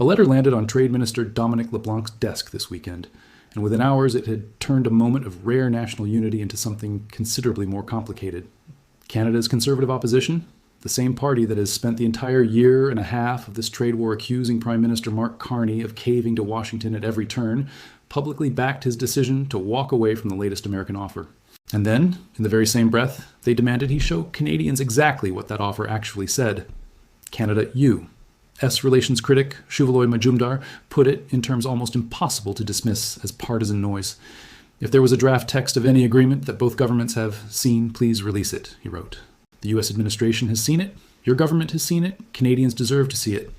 A letter landed on Trade Minister Dominic LeBlanc's desk this weekend, and within hours it had turned a moment of rare national unity into something considerably more complicated. Canada's Conservative opposition, the same party that has spent the entire year and a half of this trade war accusing Prime Minister Mark Carney of caving to Washington at every turn, publicly backed his decision to walk away from the latest American offer. And then, in the very same breath, they demanded he show Canadians exactly what that offer actually said. Canada, you. Relations critic Shuvaloy Majumdar put it in terms almost impossible to dismiss as partisan noise. If there was a draft text of any agreement that both governments have seen, please release it, he wrote. The U.S. administration has seen it, your government has seen it, Canadians deserve to see it.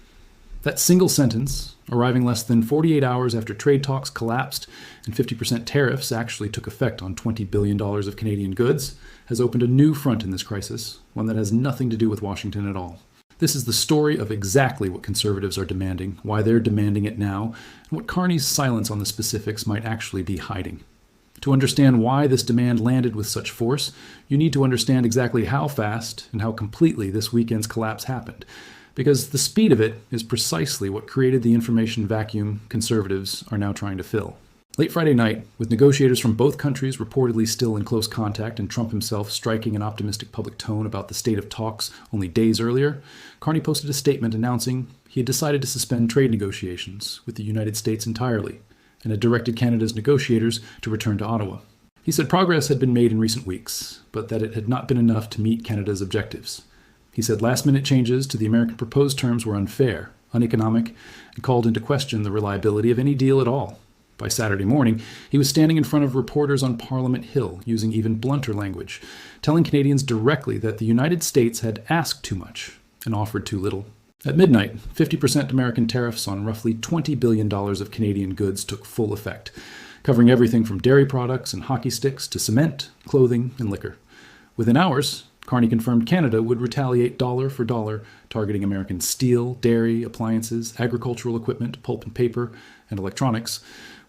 That single sentence, arriving less than 48 hours after trade talks collapsed and 50% tariffs actually took effect on $20 billion of Canadian goods, has opened a new front in this crisis, one that has nothing to do with Washington at all. This is the story of exactly what Conservatives are demanding, why they're demanding it now, and what Carney's silence on the specifics might actually be hiding. To understand why this demand landed with such force, you need to understand exactly how fast and how completely this weekend's collapse happened, because the speed of it is precisely what created the information vacuum Conservatives are now trying to fill. Late Friday night, with negotiators from both countries reportedly still in close contact and Trump himself striking an optimistic public tone about the state of talks only days earlier, Carney posted a statement announcing he had decided to suspend trade negotiations with the United States entirely and had directed Canada's negotiators to return to Ottawa. He said progress had been made in recent weeks, but that it had not been enough to meet Canada's objectives. He said last-minute changes to the American proposed terms were unfair, uneconomic, and called into question the reliability of any deal at all. By Saturday morning, he was standing in front of reporters on Parliament Hill, using even blunter language, telling Canadians directly that the United States had asked too much and offered too little. At midnight, 50% American tariffs on roughly $20 billion of Canadian goods took full effect, covering everything from dairy products and hockey sticks to cement, clothing, and liquor. Within hours, Carney confirmed Canada would retaliate dollar for dollar, targeting American steel, dairy, appliances, agricultural equipment, pulp and paper, and electronics,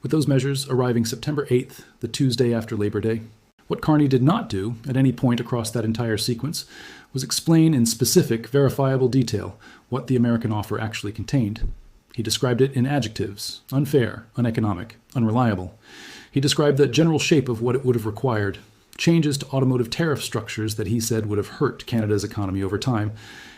with those measures arriving September 8th, the Tuesday after Labor Day. What Carney did not do, at any point across that entire sequence, was explain in specific, verifiable detail what the American offer actually contained. He described it in adjectives: unfair, uneconomic, unreliable. He described the general shape of what it would have required: changes to automotive tariff structures that he said would have hurt Canada's economy over time,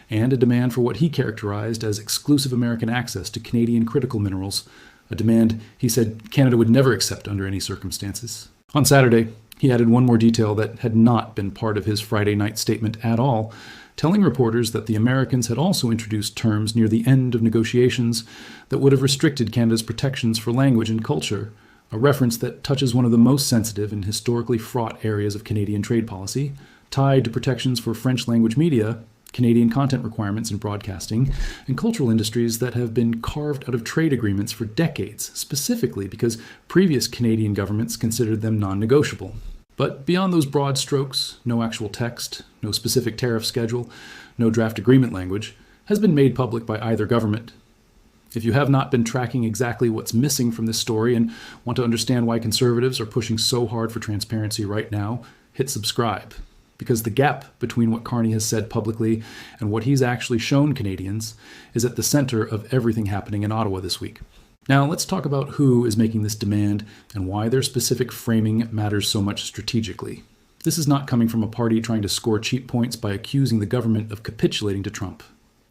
and a demand for what he characterized as exclusive American access to Canadian critical minerals, a demand he said Canada would never accept under any circumstances. On Saturday, he added one more detail that had not been part of his Friday night statement at all, telling reporters that the Americans had also introduced terms near the end of negotiations that would have restricted Canada's protections for language and culture, a reference that touches one of the most sensitive and historically fraught areas of Canadian trade policy, tied to protections for French language media, Canadian content requirements in broadcasting, and cultural industries that have been carved out of trade agreements for decades, specifically because previous Canadian governments considered them non-negotiable. But beyond those broad strokes, no actual text, no specific tariff schedule, no draft agreement language, has been made public by either government. If you have not been tracking exactly what's missing from this story and want to understand why Conservatives are pushing so hard for transparency right now, hit subscribe. Because the gap between what Carney has said publicly and what he's actually shown Canadians is at the center of everything happening in Ottawa this week. Now, let's talk about who is making this demand and why their specific framing matters so much strategically. This is not coming from a party trying to score cheap points by accusing the government of capitulating to Trump.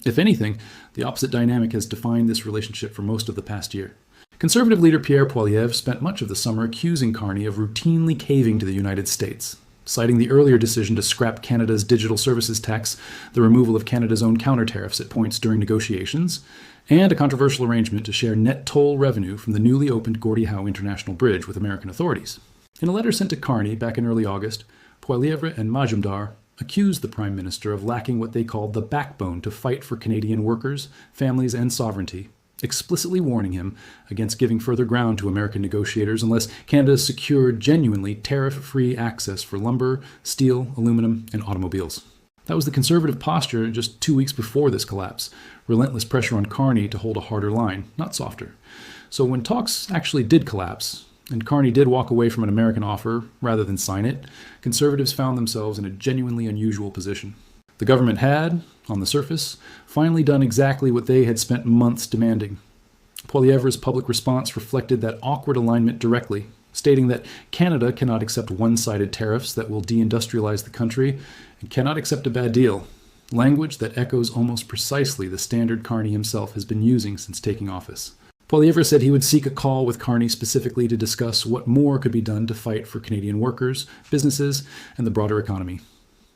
If anything, the opposite dynamic has defined this relationship for most of the past year. Conservative leader Pierre Poilievre spent much of the summer accusing Carney of routinely caving to the United States, citing the earlier decision to scrap Canada's digital services tax, the removal of Canada's own counter-tariffs at points during negotiations, and a controversial arrangement to share net toll revenue from the newly opened Gordie Howe International Bridge with American authorities. In a letter sent to Carney back in early August, Poilievre and Majumdar accused the Prime Minister of lacking what they called the backbone to fight for Canadian workers, families, and sovereignty, explicitly warning him against giving further ground to American negotiators unless Canada secured genuinely tariff-free access for lumber, steel, aluminum, and automobiles. That was the Conservative posture just 2 weeks before this collapse, relentless pressure on Carney to hold a harder line, not softer. So when talks actually did collapse, and Carney did walk away from an American offer rather than sign it, Conservatives found themselves in a genuinely unusual position. The government had, on the surface, finally done exactly what they had spent months demanding: Poilievre's public response reflected that awkward alignment directly, stating that Canada cannot accept one-sided tariffs that will deindustrialize the country and cannot accept a bad deal, language that echoes almost precisely the standard Carney himself has been using since taking office. Poilievre said he would seek a call with Carney specifically to discuss what more could be done to fight for Canadian workers, businesses, and the broader economy.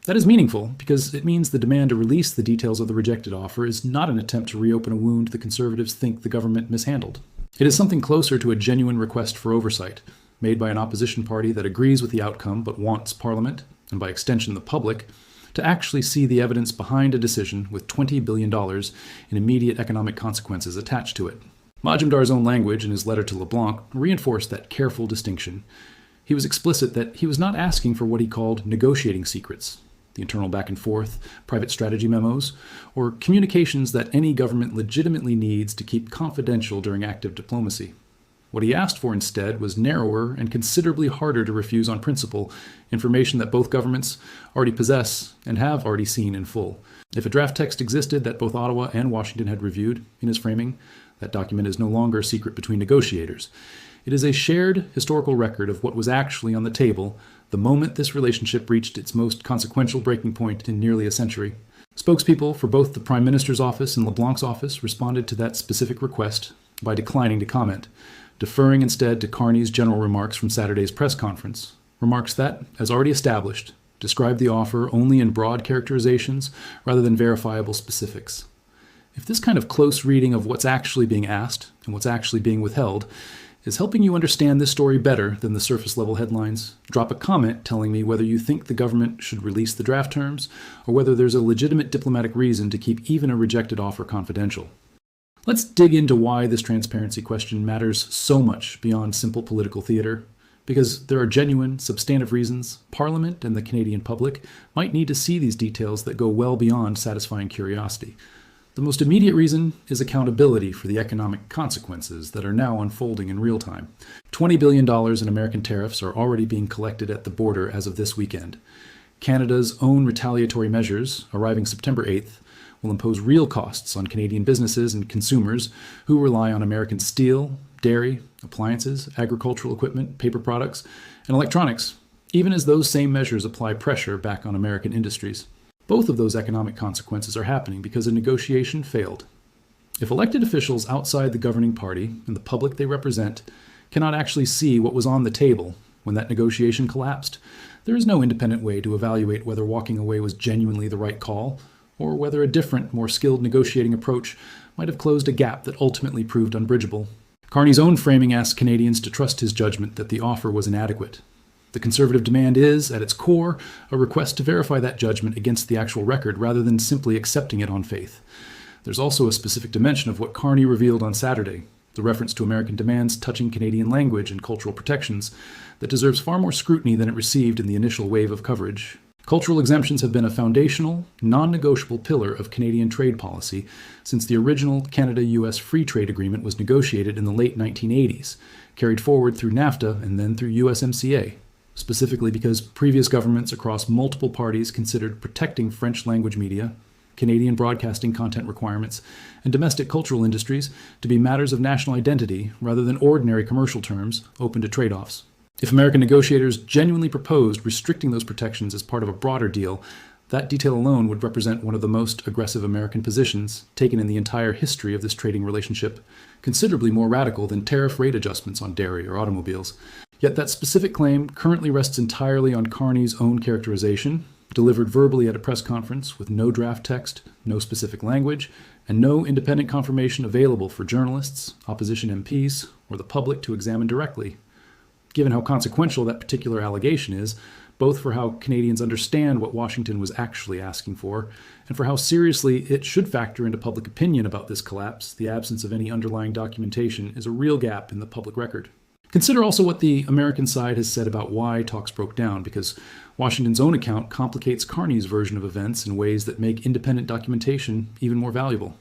That is meaningful because it means the demand to release the details of the rejected offer is not an attempt to reopen a wound the Conservatives think the government mishandled. It is something closer to a genuine request for oversight, made by an opposition party that agrees with the outcome but wants Parliament, and by extension the public, to actually see the evidence behind a decision with $20 billion in immediate economic consequences attached to it. Majumdar's own language in his letter to LeBlanc reinforced that careful distinction. He was explicit that he was not asking for what he called negotiating secrets, the internal back and forth, private strategy memos, or communications that any government legitimately needs to keep confidential during active diplomacy. What he asked for instead was narrower and considerably harder to refuse on principle, information that both governments already possess and have already seen in full. If a draft text existed that both Ottawa and Washington had reviewed, in his framing, that document is no longer a secret between negotiators. It is a shared historical record of what was actually on the table the moment this relationship reached its most consequential breaking point in nearly a century. Spokespeople for both the Prime Minister's office and LeBlanc's office responded to that specific request by declining to comment, deferring instead to Carney's general remarks from Saturday's press conference, remarks that, as already established, described the offer only in broad characterizations rather than verifiable specifics. If this kind of close reading of what's actually being asked and what's actually being withheld is helping you understand this story better than the surface-level headlines, drop a comment telling me whether you think the government should release the draft terms or whether there's a legitimate diplomatic reason to keep even a rejected offer confidential. Let's dig into why this transparency question matters so much beyond simple political theater, because there are genuine, substantive reasons Parliament and the Canadian public might need to see these details that go well beyond satisfying curiosity. The most immediate reason is accountability for the economic consequences that are now unfolding in real time. $20 billion in American tariffs are already being collected at the border as of this weekend. Canada's own retaliatory measures, arriving September 8th, will impose real costs on Canadian businesses and consumers who rely on American steel, dairy, appliances, agricultural equipment, paper products, and electronics, even as those same measures apply pressure back on American industries. Both of those economic consequences are happening because a negotiation failed. If elected officials outside the governing party and the public they represent cannot actually see what was on the table when that negotiation collapsed, there is no independent way to evaluate whether walking away was genuinely the right call, or whether a different, more skilled negotiating approach might have closed a gap that ultimately proved unbridgeable. Carney's own framing asks Canadians to trust his judgment that the offer was inadequate. The Conservative demand is, at its core, a request to verify that judgment against the actual record rather than simply accepting it on faith. There's also a specific dimension of what Carney revealed on Saturday, the reference to American demands touching Canadian language and cultural protections, that deserves far more scrutiny than it received in the initial wave of coverage. Cultural exemptions have been a foundational, non-negotiable pillar of Canadian trade policy since the original Canada-US Free Trade Agreement was negotiated in the late 1980s, carried forward through NAFTA and then through USMCA. Specifically because previous governments across multiple parties considered protecting French language media, Canadian broadcasting content requirements, and domestic cultural industries to be matters of national identity rather than ordinary commercial terms open to trade-offs. If American negotiators genuinely proposed restricting those protections as part of a broader deal, that detail alone would represent one of the most aggressive American positions taken in the entire history of this trading relationship, considerably more radical than tariff rate adjustments on dairy or automobiles. Yet that specific claim currently rests entirely on Carney's own characterization, delivered verbally at a press conference with no draft text, no specific language, and no independent confirmation available for journalists, opposition MPs, or the public to examine directly. Given how consequential that particular allegation is, both for how Canadians understand what Washington was actually asking for, and for how seriously it should factor into public opinion about this collapse, the absence of any underlying documentation is a real gap in the public record. Consider also what the American side has said about why talks broke down, because Washington's own account complicates Carney's version of events in ways that make independent documentation even more valuable.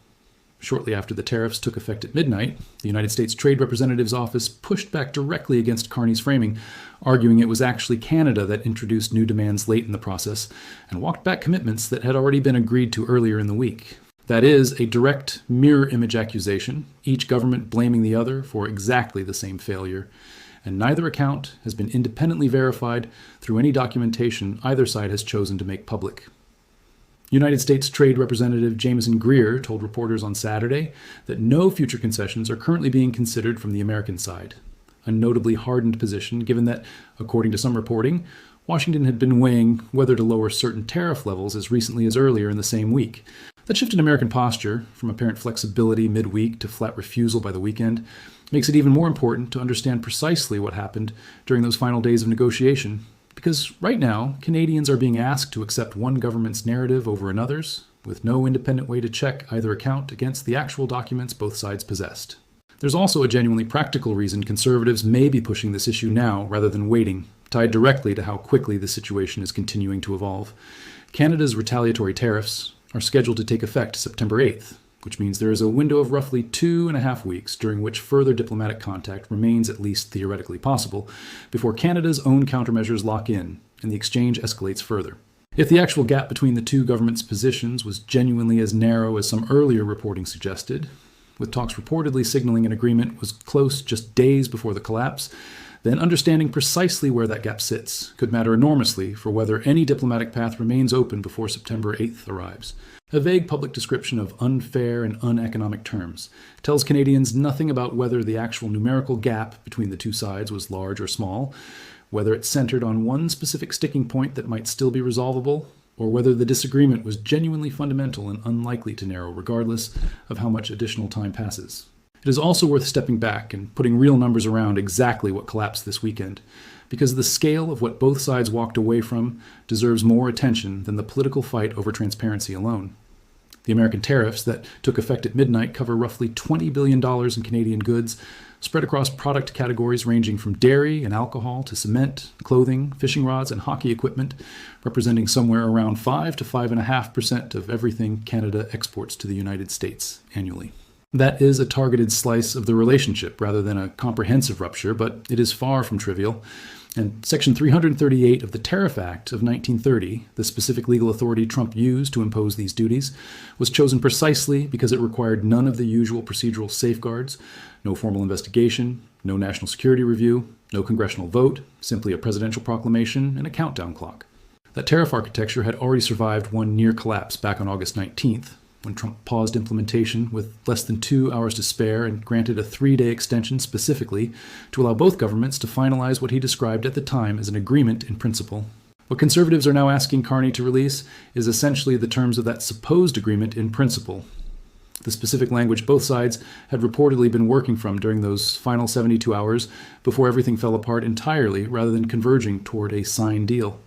Shortly after the tariffs took effect at midnight, the United States Trade Representative's office pushed back directly against Carney's framing, arguing it was actually Canada that introduced new demands late in the process and walked back commitments that had already been agreed to earlier in the week. That is a direct mirror image accusation, each government blaming the other for exactly the same failure, and neither account has been independently verified through any documentation either side has chosen to make public. United States Trade Representative Jameson Greer told reporters on Saturday that no future concessions are currently being considered from the American side, a notably hardened position given that, according to some reporting, Washington had been weighing whether to lower certain tariff levels as recently as earlier in the same week. That shift in American posture, from apparent flexibility midweek to flat refusal by the weekend, makes it even more important to understand precisely what happened during those final days of negotiation. Because right now, Canadians are being asked to accept one government's narrative over another's, with no independent way to check either account against the actual documents both sides possessed. There's also a genuinely practical reason Conservatives may be pushing this issue now rather than waiting, tied directly to how quickly the situation is continuing to evolve. Canada's retaliatory tariffs are scheduled to take effect September 8th, which means there is a window of roughly 2.5 weeks during which further diplomatic contact remains at least theoretically possible before Canada's own countermeasures lock in and the exchange escalates further. If the actual gap between the two governments' positions was genuinely as narrow as some earlier reporting suggested, with talks reportedly signaling an agreement was close just days before the collapse, then understanding precisely where that gap sits could matter enormously for whether any diplomatic path remains open before September 8th arrives. A vague public description of unfair and uneconomic terms tells Canadians nothing about whether the actual numerical gap between the two sides was large or small, whether it centered on one specific sticking point that might still be resolvable, or whether the disagreement was genuinely fundamental and unlikely to narrow regardless of how much additional time passes. It is also worth stepping back and putting real numbers around exactly what collapsed this weekend, because the scale of what both sides walked away from deserves more attention than the political fight over transparency alone. The American tariffs that took effect at midnight cover roughly $20 billion in Canadian goods, spread across product categories ranging from dairy and alcohol to cement, clothing, fishing rods, and hockey equipment, representing somewhere around 5 to 5.5% of everything Canada exports to the United States annually. That is a targeted slice of the relationship rather than a comprehensive rupture, but it is far from trivial. And Section 338 of the Tariff Act of 1930, the specific legal authority Trump used to impose these duties, was chosen precisely because it required none of the usual procedural safeguards, no formal investigation, no national security review, no congressional vote, simply a presidential proclamation and a countdown clock. That tariff architecture had already survived one near collapse back on August 19th, when Trump paused implementation with less than 2 hours to spare and granted a 3-day extension specifically to allow both governments to finalize what he described at the time as an agreement in principle. What Conservatives are now asking Carney to release is essentially the terms of that supposed agreement in principle, the specific language both sides had reportedly been working from during those final 72 hours before everything fell apart entirely rather than converging toward a signed deal.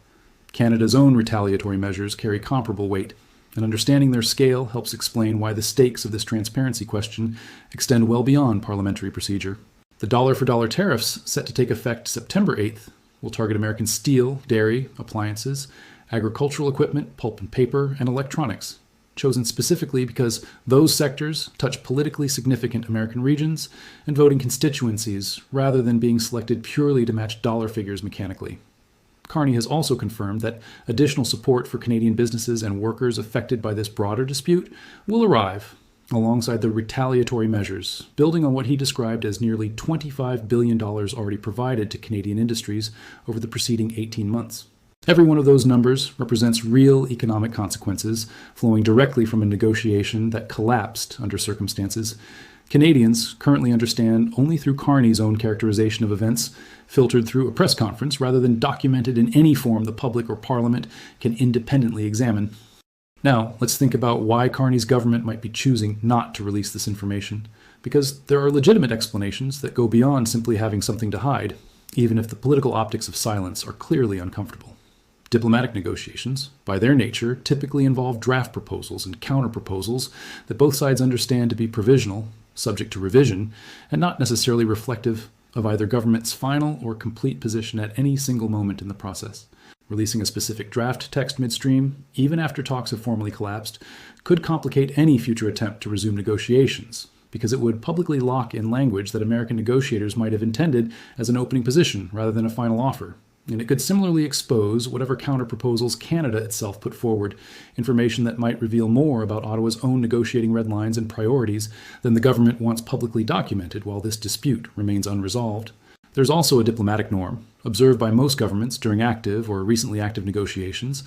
Canada's own retaliatory measures carry comparable weight, and understanding their scale helps explain why the stakes of this transparency question extend well beyond parliamentary procedure. The dollar-for-dollar tariffs set to take effect September 8th will target American steel, dairy, appliances, agricultural equipment, pulp and paper, and electronics, chosen specifically because those sectors touch politically significant American regions and voting constituencies rather than being selected purely to match dollar figures mechanically. Carney has also confirmed that additional support for Canadian businesses and workers affected by this broader dispute will arrive alongside the retaliatory measures, building on what he described as nearly $25 billion already provided to Canadian industries over the preceding 18 months. Every one of those numbers represents real economic consequences flowing directly from a negotiation that collapsed under circumstances Canadians currently understand only through Carney's own characterization of events, filtered through a press conference rather than documented in any form the public or Parliament can independently examine. Now, let's think about why Carney's government might be choosing not to release this information, because there are legitimate explanations that go beyond simply having something to hide, even if the political optics of silence are clearly uncomfortable. Diplomatic negotiations, by their nature, typically involve draft proposals and counter-proposals that both sides understand to be provisional, subject to revision, and not necessarily reflective of either government's final or complete position at any single moment in the process. Releasing a specific draft text midstream, even after talks have formally collapsed, could complicate any future attempt to resume negotiations, because it would publicly lock in language that American negotiators might have intended as an opening position rather than a final offer, And it could similarly expose whatever counter-proposals Canada itself put forward, information that might reveal more about Ottawa's own negotiating red lines and priorities than the government wants publicly documented while this dispute remains unresolved. There's also a diplomatic norm, observed by most governments during active or recently active negotiations,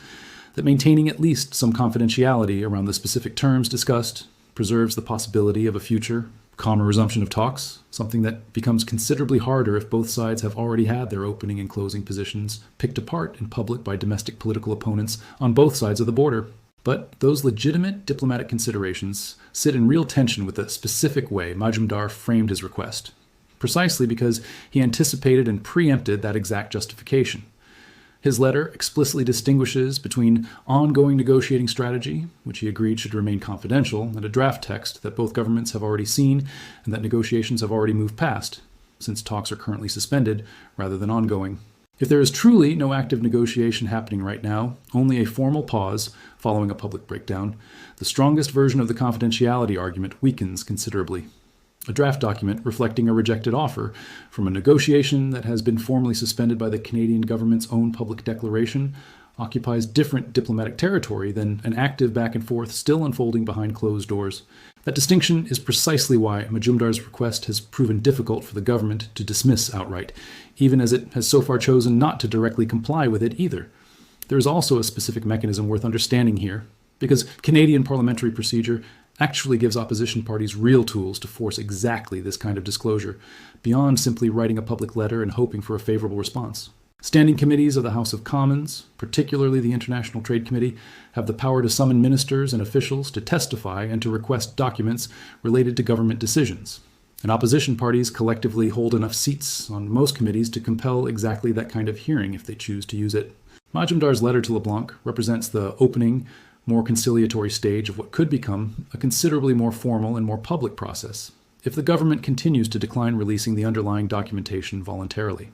that maintaining at least some confidentiality around the specific terms discussed preserves the possibility of a future, calmer resumption of talks, something that becomes considerably harder if both sides have already had their opening and closing positions picked apart in public by domestic political opponents on both sides of the border. But those legitimate diplomatic considerations sit in real tension with the specific way Majumdar framed his request, precisely because he anticipated and preempted that exact justification. His letter explicitly distinguishes between ongoing negotiating strategy, which he agreed should remain confidential, and a draft text that both governments have already seen and that negotiations have already moved past, since talks are currently suspended rather than ongoing. If there is truly no active negotiation happening right now, only a formal pause following a public breakdown, the strongest version of the confidentiality argument weakens considerably. A draft document reflecting a rejected offer from a negotiation that has been formally suspended by the Canadian government's own public declaration occupies different diplomatic territory than an active back and forth still unfolding behind closed doors. That distinction is precisely why Majumdar's request has proven difficult for the government to dismiss outright, even as it has so far chosen not to directly comply with it either. There is also a specific mechanism worth understanding here, because Canadian parliamentary procedure actually gives opposition parties real tools to force exactly this kind of disclosure, beyond simply writing a public letter and hoping for a favorable response. Standing committees of the House of Commons, particularly the International Trade Committee, have the power to summon ministers and officials to testify and to request documents related to government decisions. And opposition parties collectively hold enough seats on most committees to compel exactly that kind of hearing if they choose to use it. Majumdar's letter to LeBlanc represents the opening, more conciliatory stage of what could become a considerably more formal and more public process if the government continues to decline releasing the underlying documentation voluntarily.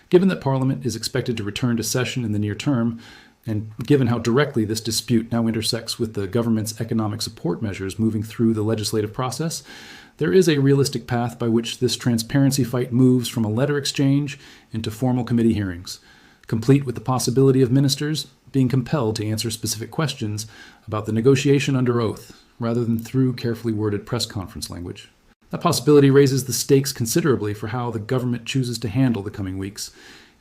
Given that Parliament is expected to return to session in the near term, and given how directly this dispute now intersects with the government's economic support measures moving through the legislative process, there is a realistic path by which this transparency fight moves from a letter exchange into formal committee hearings, complete with the possibility of ministers being compelled to answer specific questions about the negotiation under oath, rather than through carefully worded press conference language. That possibility raises the stakes considerably for how the government chooses to handle the coming weeks.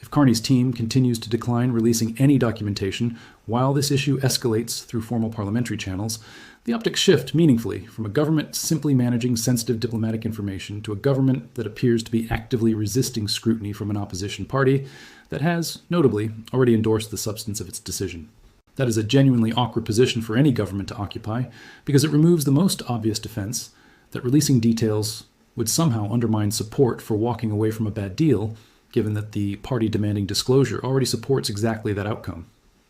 If Carney's team continues to decline releasing any documentation while this issue escalates through formal parliamentary channels, the optics shift meaningfully from a government simply managing sensitive diplomatic information to a government that appears to be actively resisting scrutiny from an opposition party that has, notably, already endorsed the substance of its decision. That is a genuinely awkward position for any government to occupy, because it removes the most obvious defense that releasing details would somehow undermine support for walking away from a bad deal, given that the party demanding disclosure already supports exactly that outcome.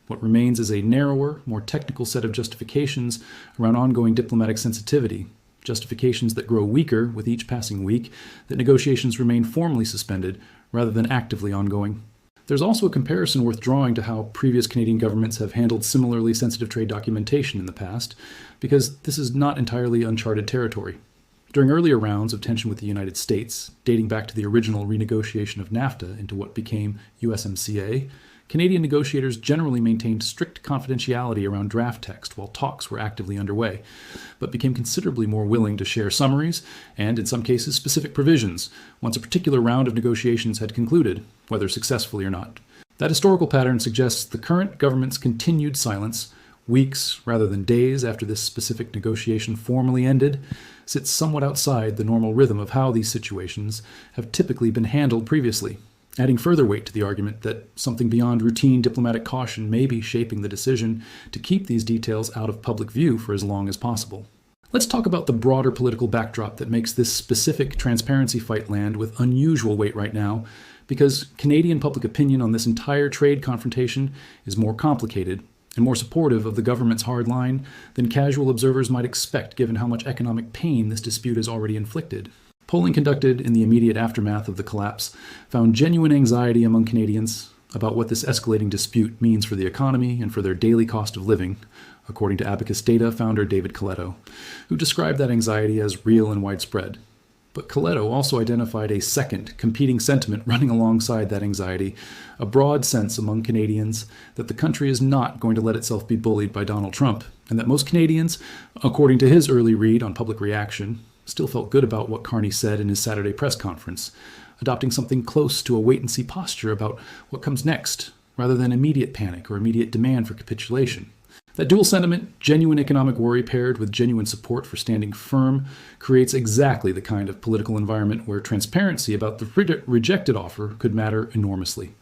What remains is a narrower, more technical set of justifications around ongoing diplomatic sensitivity, justifications that grow weaker with each passing week, that negotiations remain formally suspended rather than actively ongoing. There's also a comparison worth drawing to how previous Canadian governments have handled similarly sensitive trade documentation in the past, because this is not entirely uncharted territory. During earlier rounds of tension with the United States, dating back to the original renegotiation of NAFTA into what became USMCA, Canadian negotiators generally maintained strict confidentiality around draft text while talks were actively underway, but became considerably more willing to share summaries and, in some cases, specific provisions once a particular round of negotiations had concluded, whether successfully or not. That historical pattern suggests the current government's continued silence, weeks rather than days after this specific negotiation formally ended, sits somewhat outside the normal rhythm of how these situations have typically been handled previously, adding further weight to the argument that something beyond routine diplomatic caution may be shaping the decision to keep these details out of public view for as long as possible. Let's talk about the broader political backdrop that makes this specific transparency fight land with unusual weight right now, because Canadian public opinion on this entire trade confrontation is more complicated and more supportive of the government's hard line than casual observers might expect given how much economic pain this dispute has already inflicted. Polling conducted in the immediate aftermath of the collapse found genuine anxiety among Canadians about what this escalating dispute means for the economy and for their daily cost of living, according to Abacus Data founder David Coletto, who described that anxiety as real and widespread. But Coletto also identified a second, competing sentiment running alongside that anxiety, a broad sense among Canadians that the country is not going to let itself be bullied by Donald Trump, and that most Canadians, according to his early read on public reaction, still felt good about what Carney said in his Saturday press conference, adopting something close to a wait-and-see posture about what comes next, rather than immediate panic or immediate demand for capitulation. That dual sentiment, genuine economic worry paired with genuine support for standing firm, creates exactly the kind of political environment where transparency about the rejected offer could matter enormously.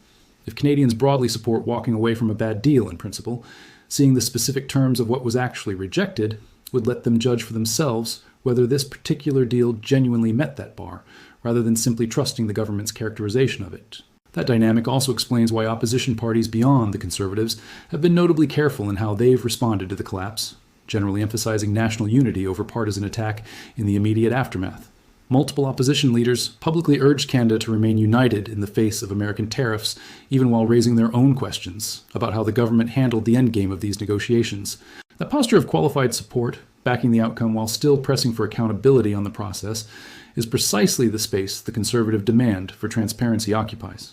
If Canadians broadly support walking away from a bad deal in principle, seeing the specific terms of what was actually rejected would let them judge for themselves whether this particular deal genuinely met that bar, rather than simply trusting the government's characterization of it. That dynamic also explains why opposition parties beyond the Conservatives have been notably careful in how they've responded to the collapse, generally emphasizing national unity over partisan attack in the immediate aftermath. Multiple opposition leaders publicly urged Canada to remain united in the face of American tariffs, even while raising their own questions about how the government handled the endgame of these negotiations. That posture of qualified support, backing the outcome while still pressing for accountability on the process, is precisely the space the Conservative demand for transparency occupies.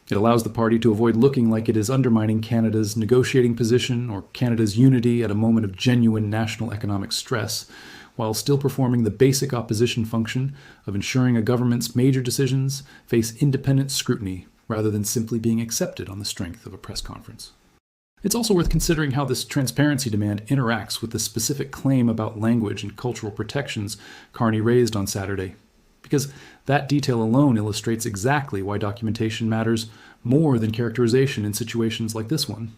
It allows the party to avoid looking like it is undermining Canada's negotiating position or Canada's unity at a moment of genuine national economic stress, while still performing the basic opposition function of ensuring a government's major decisions face independent scrutiny rather than simply being accepted on the strength of a press conference. It's also worth considering how this transparency demand interacts with the specific claim about language and cultural protections Carney raised on Saturday, because that detail alone illustrates exactly why documentation matters more than characterization in situations like this one.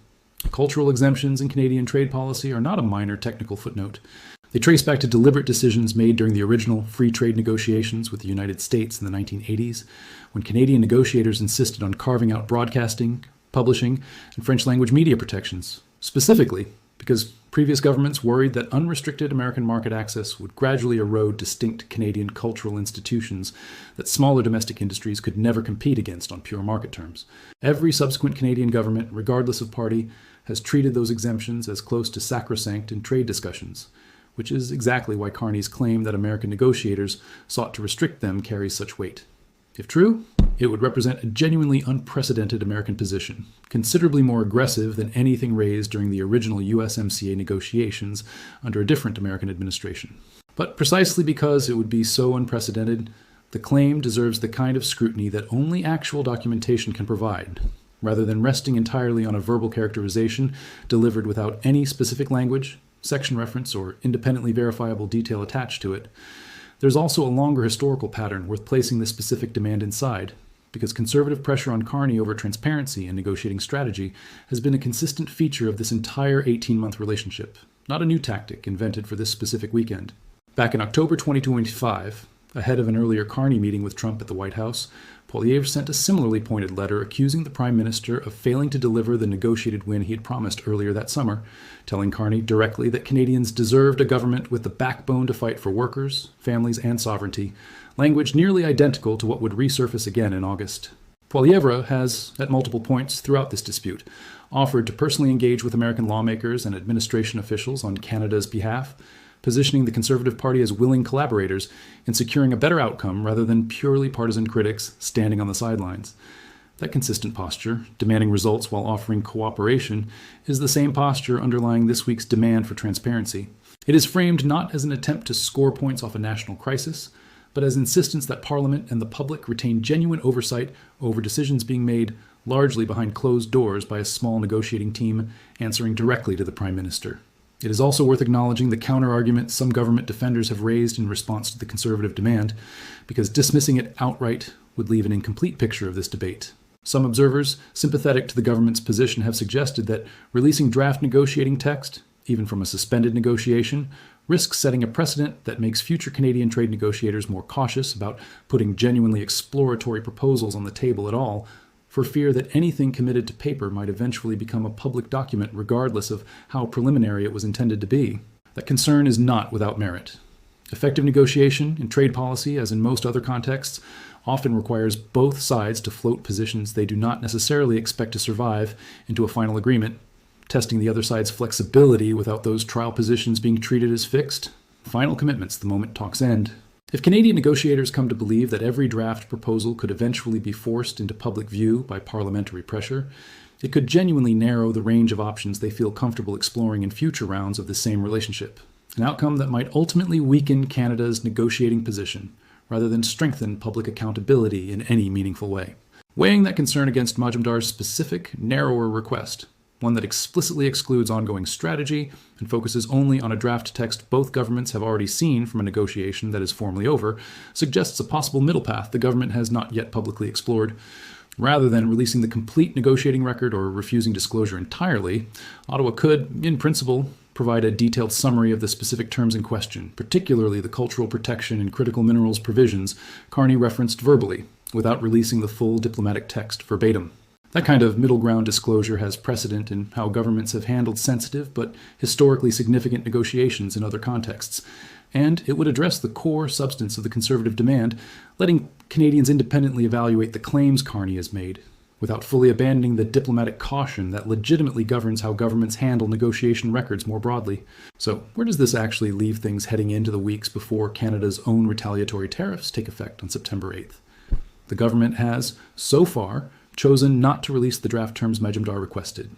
Cultural exemptions in Canadian trade policy are not a minor technical footnote. They trace back to deliberate decisions made during the original free trade negotiations with the United States in the 1980s, when Canadian negotiators insisted on carving out broadcasting, publishing, and French language media protections, specifically because previous governments worried that unrestricted American market access would gradually erode distinct Canadian cultural institutions that smaller domestic industries could never compete against on pure market terms. Every subsequent Canadian government, regardless of party, has treated those exemptions as close to sacrosanct in trade discussions, which is exactly why Carney's claim that American negotiators sought to restrict them carries such weight. If true, it would represent a genuinely unprecedented American position, considerably more aggressive than anything raised during the original USMCA negotiations under a different American administration. But precisely because it would be so unprecedented, the claim deserves the kind of scrutiny that only actual documentation can provide, rather than resting entirely on a verbal characterization delivered without any specific language, section reference, or independently verifiable detail attached to it. There's also a longer historical pattern worth placing this specific demand inside, because Conservative pressure on Carney over transparency and negotiating strategy has been a consistent feature of this entire 18-month relationship, not a new tactic invented for this specific weekend. Back in October 2025, ahead of an earlier Carney meeting with Trump at the White House, Poilievre sent a similarly pointed letter accusing the Prime Minister of failing to deliver the negotiated win he had promised earlier that summer, telling Carney directly that Canadians deserved a government with the backbone to fight for workers, families, and sovereignty, language nearly identical to what would resurface again in August. Poilievre has, at multiple points throughout this dispute, offered to personally engage with American lawmakers and administration officials on Canada's behalf, positioning the Conservative Party as willing collaborators in securing a better outcome rather than purely partisan critics standing on the sidelines. That consistent posture, demanding results while offering cooperation, is the same posture underlying this week's demand for transparency. It is framed not as an attempt to score points off a national crisis, but as insistence that Parliament and the public retain genuine oversight over decisions being made largely behind closed doors by a small negotiating team answering directly to the Prime Minister. It is also worth acknowledging the counter-argument some government defenders have raised in response to the Conservative demand, because dismissing it outright would leave an incomplete picture of this debate. Some observers, sympathetic to the government's position, have suggested that releasing draft negotiating text, even from a suspended negotiation, risks setting a precedent that makes future Canadian trade negotiators more cautious about putting genuinely exploratory proposals on the table at all, for fear that anything committed to paper might eventually become a public document regardless of how preliminary it was intended to be. That concern is not without merit. Effective negotiation in trade policy, as in most other contexts, often requires both sides to float positions they do not necessarily expect to survive into a final agreement, testing the other side's flexibility without those trial positions being treated as fixed. Final commitments the moment talks end. If Canadian negotiators come to believe that every draft proposal could eventually be forced into public view by parliamentary pressure, it could genuinely narrow the range of options they feel comfortable exploring in future rounds of the same relationship, an outcome that might ultimately weaken Canada's negotiating position, rather than strengthen public accountability in any meaningful way. Weighing that concern against Majumdar's specific, narrower request, one that explicitly excludes ongoing strategy and focuses only on a draft text both governments have already seen from a negotiation that is formally over, suggests a possible middle path the government has not yet publicly explored. Rather than releasing the complete negotiating record or refusing disclosure entirely, Ottawa could, in principle, provide a detailed summary of the specific terms in question, particularly the cultural protection and critical minerals provisions Carney referenced verbally, without releasing the full diplomatic text verbatim. That kind of middle ground disclosure has precedent in how governments have handled sensitive but historically significant negotiations in other contexts, and it would address the core substance of the Conservative demand, letting Canadians independently evaluate the claims Carney has made, without fully abandoning the diplomatic caution that legitimately governs how governments handle negotiation records more broadly. So, where does this actually leave things heading into the weeks before Canada's own retaliatory tariffs take effect on September 8th? The government has, so far, chosen not to release the draft terms Majumdar requested,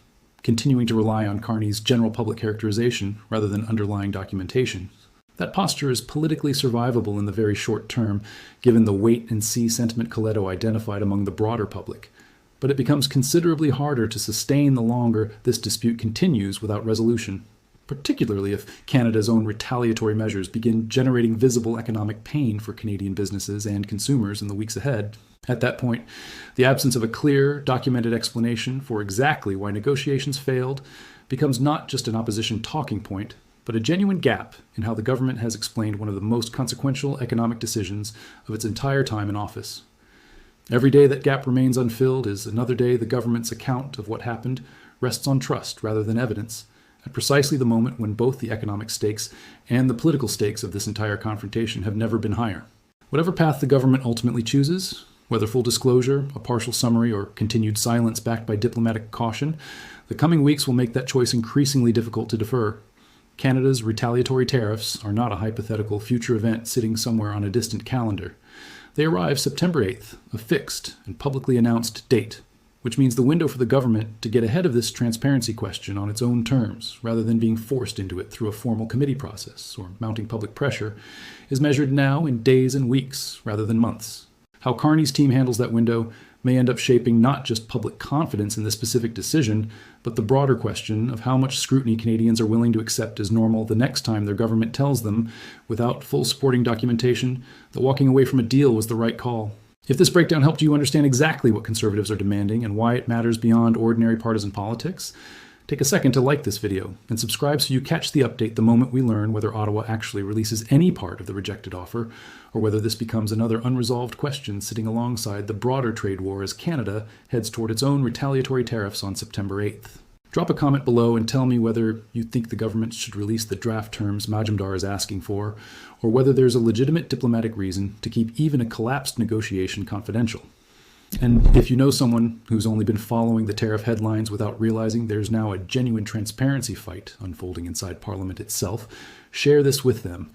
continuing to rely on Carney's general public characterization rather than underlying documentation. That posture is politically survivable in the very short term, given the wait-and-see sentiment Coletto identified among the broader public, but it becomes considerably harder to sustain the longer this dispute continues without resolution, particularly if Canada's own retaliatory measures begin generating visible economic pain for Canadian businesses and consumers in the weeks ahead. At that point, the absence of a clear, documented explanation for exactly why negotiations failed becomes not just an opposition talking point, but a genuine gap in how the government has explained one of the most consequential economic decisions of its entire time in office. Every day that gap remains unfilled is another day the government's account of what happened rests on trust rather than evidence, at precisely the moment when both the economic stakes and the political stakes of this entire confrontation have never been higher. Whatever path the government ultimately chooses, whether full disclosure, a partial summary, or continued silence backed by diplomatic caution, the coming weeks will make that choice increasingly difficult to defer. Canada's retaliatory tariffs are not a hypothetical future event sitting somewhere on a distant calendar. They arrive September 8th, a fixed and publicly announced date, which means the window for the government to get ahead of this transparency question on its own terms, rather than being forced into it through a formal committee process or mounting public pressure, is measured now in days and weeks rather than months. How Carney's team handles that window may end up shaping not just public confidence in this specific decision, but the broader question of how much scrutiny Canadians are willing to accept as normal the next time their government tells them, without full supporting documentation, that walking away from a deal was the right call. If this breakdown helped you understand exactly what Conservatives are demanding and why it matters beyond ordinary partisan politics, take a second to like this video and subscribe so you catch the update the moment we learn whether Ottawa actually releases any part of the rejected offer, or whether this becomes another unresolved question sitting alongside the broader trade war as Canada heads toward its own retaliatory tariffs on September 8th. Drop a comment below and tell me whether you think the government should release the draft terms Majumdar is asking for, or whether there's a legitimate diplomatic reason to keep even a collapsed negotiation confidential. And if you know someone who's only been following the tariff headlines without realizing there's now a genuine transparency fight unfolding inside Parliament itself, share this with them,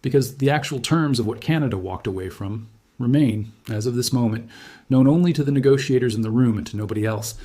because the actual terms of what Canada walked away from remain, as of this moment, known only to the negotiators in the room and to nobody else.